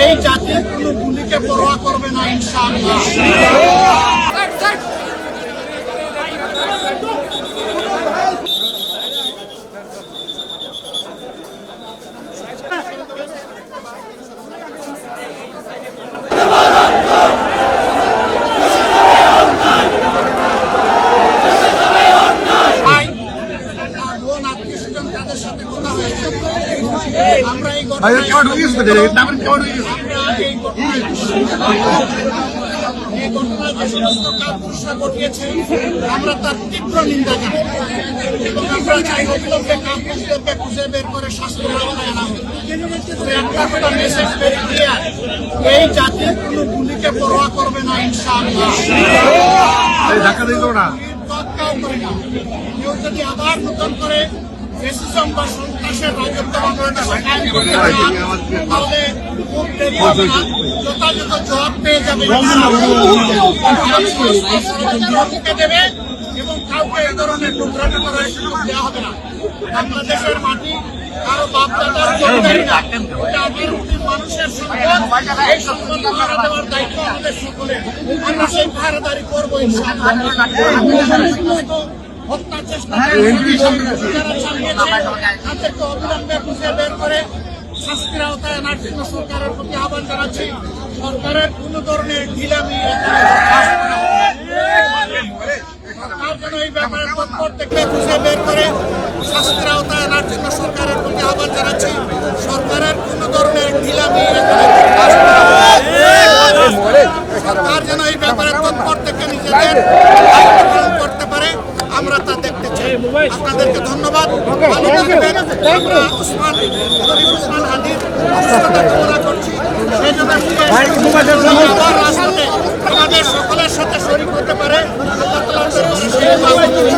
এই জাতি কোনো গুলিকে পরোয়া করবে না ইনশাআল্লাহ। আমরা এই আমরা তার তীব্র নিন্দা জানাই এবং আমরা চাই অবিলম্বে কাপুরুষদেরকে খুঁজে বের করে শাস্তির আওতায় আনা হবে। একটা কথা মেসেজ ভেরি ক্লিয়ার, এই জাতি কোনো গুলিকে পরোয়া করবে না ইনশাআল্লাহ। কেউ যদি আবার নতুন করে ফ্যাসিজম বা সন্ত্রাসের রাজত্ব বাংলাদেশে কায়েম করতে চায় তাহলে খুব দেরি হবে না, যথাযথ জবাব পেয়ে যাবে দেবে এবং কাউকে এই ধরনের টুকরাটা করার সুযোগ দেওয়া হবে না। বাংলাদেশের মাটি কারো বাপদাদার জমিদারি না, এটা আমাদের মানুষের সম্পদ। এই সম্পদ পাহারা দেওয়ার দায়িত্ব আমাদের সকলের। আমরা সেই পাহারাদারি করবো ইনশাআল্লাহ। হত্যার চেষ্টা তাদেরকে অবিলম্বে খুঁজে বের করে শাস্তির আওতায় আনার জন্য সরকারের প্রতি আহ্বান জানাচ্ছি। সরকারের কোন ধরনের ঢিলামি এই ব্যাপারে তৎপর থেকে খুঁজে বের করে শাস্তির আওতায় আনার জন্য সরকারের প্রতি আহ্বান জানাচ্ছি। সরকারের কোন ধরনের ঢিলামি সরকার যেন এই ব্যাপারে তৎপর থেকে নিজেদের করতে পারে, আমরা তা দেখতে চাই। আপনাদেরকে ধন্যবাদ। ভালো থাকবেন। আমরা উসমান হাদির সুস্থতা কামনা করছি। সেই জন্য আমাদের সকলের সাথে শরীক হতে পারে। আল্লাহ তাআলার দরবারে